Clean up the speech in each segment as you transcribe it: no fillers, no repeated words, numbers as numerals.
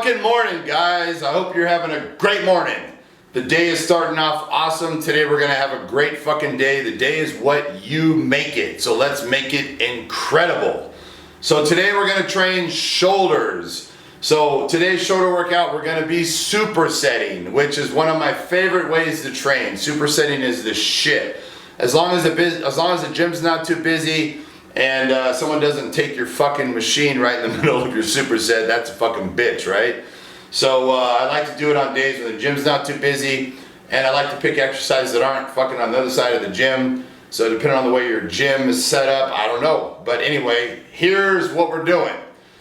fucking morning, guys. I hope you're having a great morning. The day is starting off awesome. Today we're gonna have a great fucking day. The day is what you make it. So let's make it incredible. So today we're gonna train shoulders. So today's shoulder workout, we're gonna be supersetting, which is one of my favorite ways to train. Supersetting is the shit. As long as the gym's not too busy, and someone doesn't take your fucking machine right in the middle of your superset, that's a fucking bitch, right? So I like to do it on days when the gym's not too busy, and I like to pick exercises that aren't fucking on the other side of the gym. So depending on the way your gym is set up, I don't know. But anyway, here's what we're doing.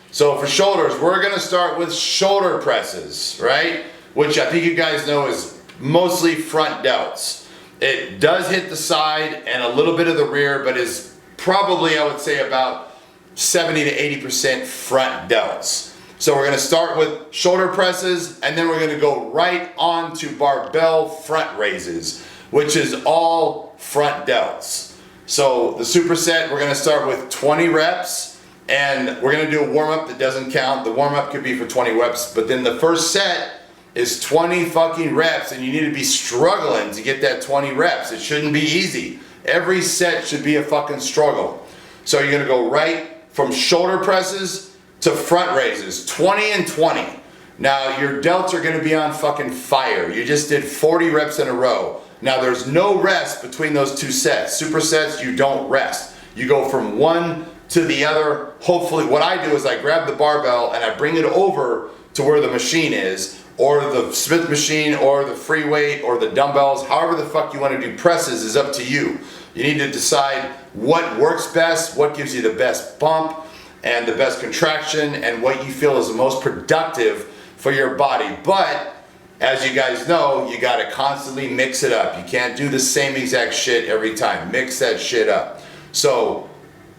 So for shoulders, we're gonna start with shoulder presses, right? Which I think you guys know is mostly front delts. It does hit the side and a little bit of the rear, but is probably, I would say, about 70 to 80% front delts. So we're gonna start with shoulder presses, and then we're gonna go right on to barbell front raises, which is all front delts. So the superset, we're gonna start with 20 reps, and we're gonna do a warm-up that doesn't count. The warm-up could be for 20 reps, but then the first set is 20 fucking reps, and you need to be struggling to get that 20 reps. It shouldn't be easy. Every set should be a fucking struggle. So you're gonna go right from shoulder presses to front raises, 20 and 20. Now your delts are gonna be on fucking fire. You just did 40 reps in a row. Now there's no rest between those two sets. Supersets, you don't rest. You go from one to the other. Hopefully, what I do is I grab the barbell and I bring it over to where the machine is, or the Smith machine, or the free weight, or the dumbbells. However the fuck you want to do presses is up to you. You need to decide what works best, what gives you the best bump and the best contraction, and what you feel is the most productive for your body. But as you guys know, you gotta constantly mix it up. You can't do the same exact shit every time. Mix that shit up. So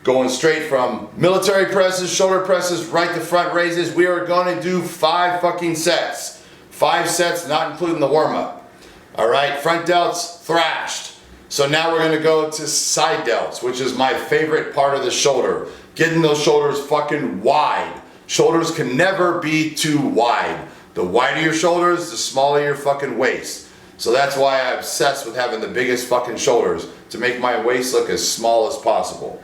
going straight from military presses, shoulder presses, right to front raises, we are gonna do 5 fucking sets. 5 sets, not including the warm-up. All right, front delts, thrashed. So now we're gonna go to side delts, which is my favorite part of the shoulder. Getting those shoulders fucking wide. Shoulders can never be too wide. The wider your shoulders, the smaller your fucking waist. So that's why I obsess with having the biggest fucking shoulders, to make my waist look as small as possible.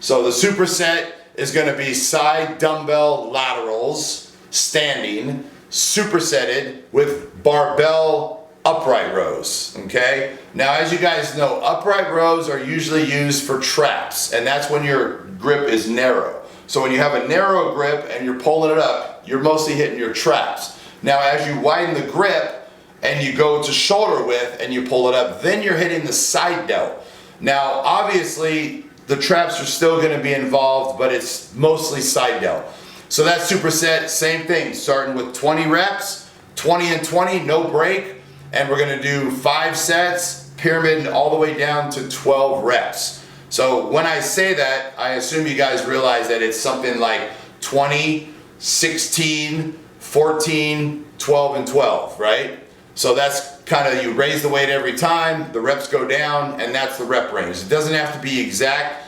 So the superset is gonna be side dumbbell laterals, standing, supersetted with barbell upright rows, okay? Now, as you guys know, upright rows are usually used for traps, and that's when your grip is narrow. So when you have a narrow grip and you're pulling it up, you're mostly hitting your traps. Now, as you widen the grip and you go to shoulder width and you pull it up, then you're hitting the side delt. Now, obviously, the traps are still gonna be involved, but it's mostly side delt. So that superset, same thing, starting with 20 reps, 20 and 20, no break, and we're gonna do 5 sets, pyramid all the way down to 12 reps. So when I say that, I assume you guys realize that it's something like 20, 16, 14, 12, and 12, right? So that's kind of, you raise the weight every time, the reps go down, and that's the rep range. It doesn't have to be exact.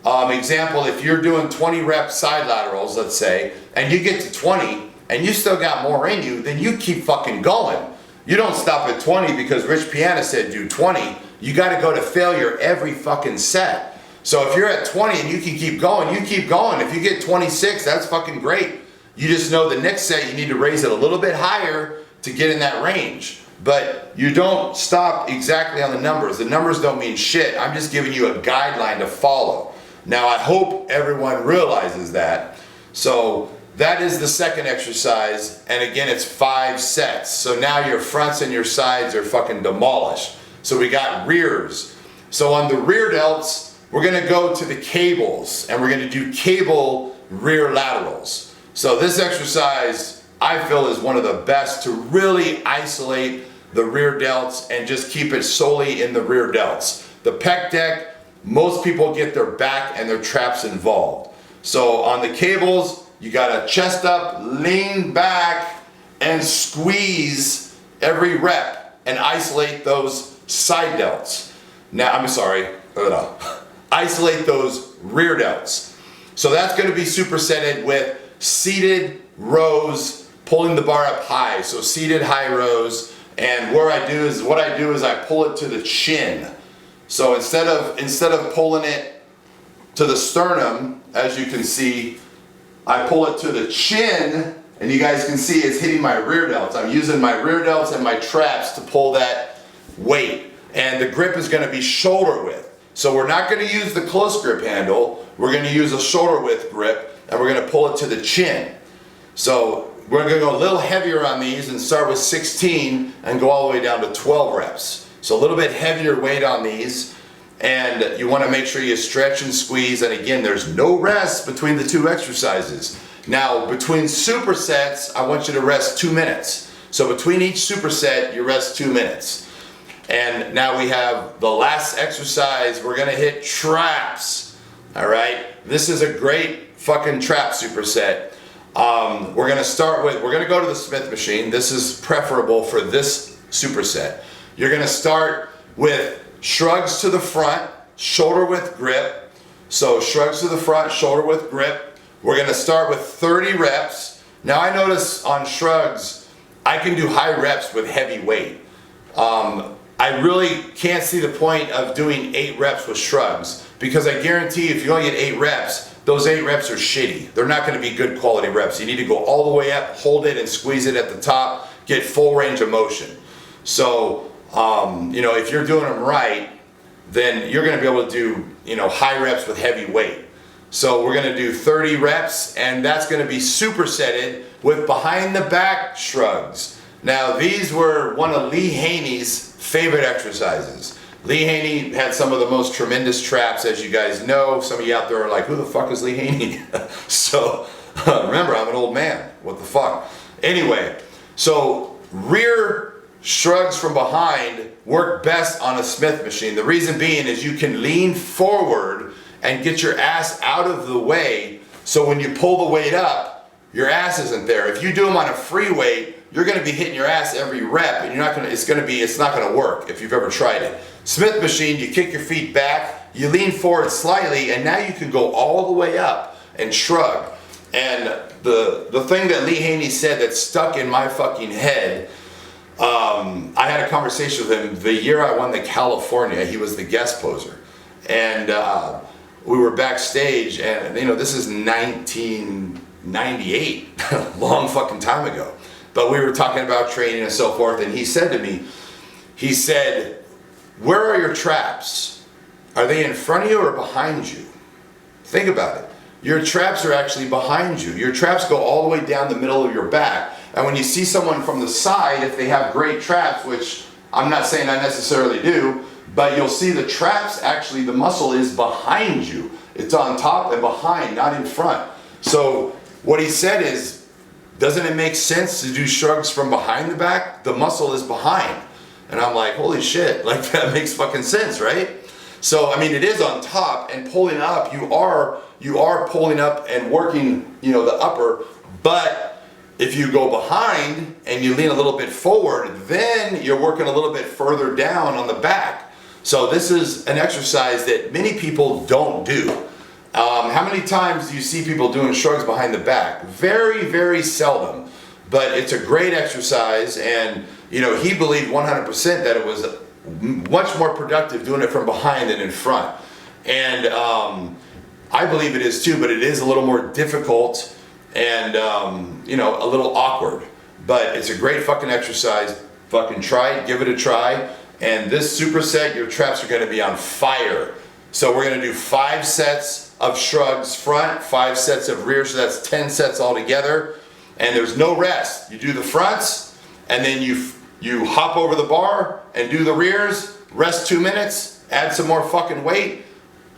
Example, if you're doing 20 rep side laterals, let's say, and you get to 20 and you still got more in you, then you keep fucking going. You don't stop at 20 because Rich Piana said do 20. You got to go to failure every fucking set. So if you're at 20 and you can keep going, you keep going. If you get 26, that's fucking great. You just know the next set you need to raise it a little bit higher to get in that range. But you don't stop exactly on the numbers. The numbers don't mean shit. I'm just giving you a guideline to follow. Now, I hope everyone realizes that. So that is the second exercise, and again, it's 5 sets. So now your fronts and your sides are fucking demolished. So we got rears. So on the rear delts, we're gonna go to the cables, and we're gonna do cable rear laterals. So this exercise, I feel, is one of the best to really isolate the rear delts and just keep it solely in the rear delts. The pec deck, most people get their back and their traps involved. So on the cables, you gotta chest up, lean back, and squeeze every rep and isolate those side delts. Now, I'm sorry, isolate those rear delts. So that's gonna be supersetted with seated rows pulling the bar up high, so seated high rows. And what I do is I pull it to the chin. So instead of pulling it to the sternum, as you can see, I pull it to the chin, and you guys can see it's hitting my rear delts. I'm using my rear delts and my traps to pull that weight. And the grip is going to be shoulder width. So we're not going to use the close grip handle. We're going to use a shoulder width grip, and we're going to pull it to the chin. So we're going to go a little heavier on these and start with 16 and go all the way down to 12 reps. So a little bit heavier weight on these, and you want to make sure you stretch and squeeze. And again, there's no rest between the two exercises. Now, between supersets, I want you to rest 2 minutes. So between each superset, you rest 2 minutes. And now we have the last exercise. We're gonna hit traps. All right, this is a great fucking trap superset. We're gonna go to the Smith machine. This is preferable for this superset. You're gonna start with shrugs to the front, shoulder width grip. So shrugs to the front, shoulder width grip. We're gonna start with 30 reps. Now I notice on shrugs, I can do high reps with heavy weight. I really can't see the point of doing 8 reps with shrugs, because I guarantee if you only get 8 reps, those 8 reps are shitty. They're not going to be good quality reps. You need to go all the way up, hold it and squeeze it at the top, get full range of motion. So, if you're doing them right, then you're going to be able to do, high reps with heavy weight. So we're going to do 30 reps, and that's going to be supersetted with behind the back shrugs. Now, these were one of Lee Haney's favorite exercises. Lee Haney had some of the most tremendous traps, as you guys know. Some of you out there are like, who the fuck is Lee Haney? So, remember, I'm an old man. What the fuck? Anyway, so rear shrugs from behind work best on a Smith machine. The reason being is you can lean forward and get your ass out of the way, so when you pull the weight up, your ass isn't there. If you do them on a free weight, you're going to be hitting your ass every rep, and it's not going to work if you've ever tried it. Smith machine, you kick your feet back, you lean forward slightly, and now you can go all the way up and shrug. And the thing that Lee Haney said that stuck in my fucking head, I had a conversation with him the year I won the California. He was the guest poser, and we were backstage, and this is 1998, long fucking time ago. But we were talking about training and so forth, and he said to me, he said, where are your traps? Are they in front of you or behind you? Think about it. Your traps are actually behind you. Your traps go all the way down the middle of your back. And when you see someone from the side, if they have great traps, which I'm not saying I necessarily do, but you'll see the traps, actually the muscle is behind you. It's on top and behind, not in front. So what he said is, doesn't it make sense to do shrugs from behind the back? The muscle is behind. And I'm like, holy shit, like that makes fucking sense, right? So, it is on top, and pulling up, you are pulling up and working, the upper, but if you go behind and you lean a little bit forward, then you're working a little bit further down on the back. So this is an exercise that many people don't do. How many times do you see people doing shrugs behind the back? Very, very seldom. But it's a great exercise, and he believed 100% that it was much more productive doing it from behind than in front. And I believe it is too, but it is a little more difficult and a little awkward. But it's a great fucking exercise. Fucking try it, give it a try. And this superset, your traps are going to be on fire. So we're going to do 5 sets of shrugs front, 5 sets of rear, so that's 10 sets altogether. And there's no rest. You do the fronts, and then you hop over the bar and do the rears, rest 2 minutes, add some more fucking weight,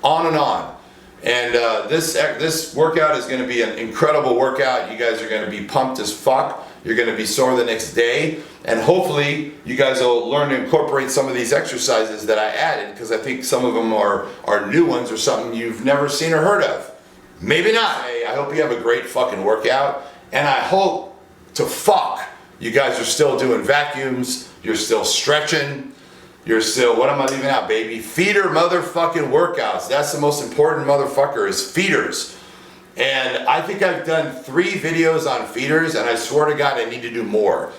on and on. And this workout is going to be an incredible workout. You guys are going to be pumped as fuck. You're going to be sore the next day. And hopefully you guys will learn to incorporate some of these exercises that I added, because I think some of them are new ones or something you've never seen or heard of. Maybe not. I hope you have a great fucking workout. And I hope to fuck you guys are still doing vacuums. You're still stretching. You're still, what am I leaving out, baby? Feeder motherfucking workouts. That's the most important motherfucker, is feeders. And I think I've done 3 videos on feeders, and I swear to God I need to do more.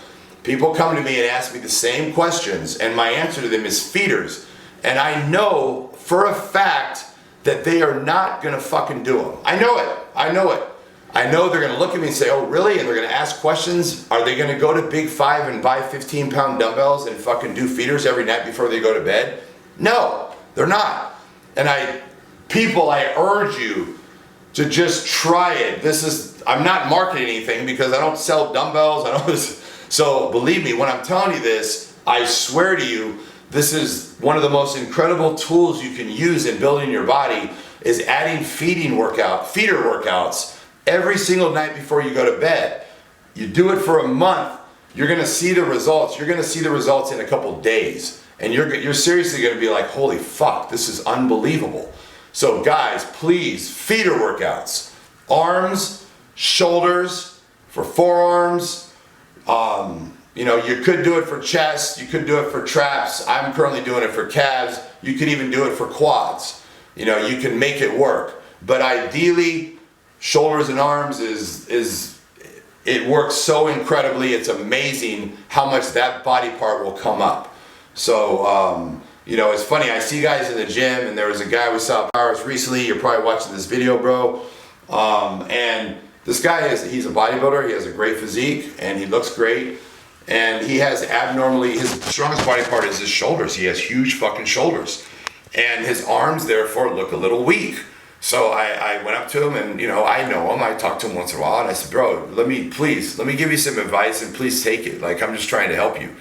People come to me and ask me the same questions, and my answer to them is feeders. And I know for a fact that they are not gonna fucking do them. I know it, I know it. I know they're gonna look at me and say, oh really? And they're gonna ask questions. Are they gonna go to Big 5 and buy 15-pound dumbbells and fucking do feeders every night before they go to bed? No, they're not. And I urge you to just try it. I'm not marketing anything because I don't sell dumbbells. So believe me, when I'm telling you this, I swear to you, this is one of the most incredible tools you can use in building your body, is adding feeder workouts every single night before you go to bed. You do it for a month, you're gonna see the results. You're gonna see the results in a couple days. And you're seriously gonna be like, holy fuck, this is unbelievable. So guys, please, feeder workouts. Arms, shoulders, for forearms. You could do it for chest, you could do it for traps. I'm currently doing it for calves. You could even do it for quads. You can make it work. But ideally, shoulders and arms it works so incredibly. It's amazing how much that body part will come up. So, it's funny, I see guys in the gym, and there was a guy we saw at Powers recently. You're probably watching this video, bro. And this guy he's a bodybuilder, he has a great physique, and he looks great. And he has his strongest body part is his shoulders. He has huge fucking shoulders. And his arms, therefore, look a little weak. So I went up to him, and I know him, I talk to him once in a while, and I said, bro, let me give you some advice, and please take it. Like, I'm just trying to help you.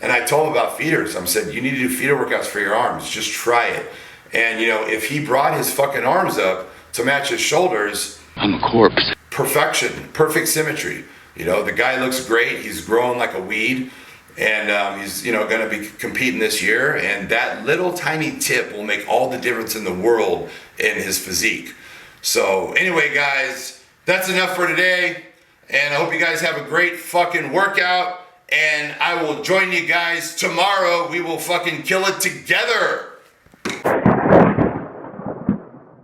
And I told him about feeders. I said, you need to do feeder workouts for your arms. Just try it. And if he brought his fucking arms up to match his shoulders, I'm a corpse. Perfection, perfect symmetry. The guy looks great. He's growing like a weed, and he's going to be competing this year. And that little tiny tip will make all the difference in the world in his physique. So anyway, guys, that's enough for today. And I hope you guys have a great fucking workout. And I will join you guys tomorrow. We will fucking kill it together.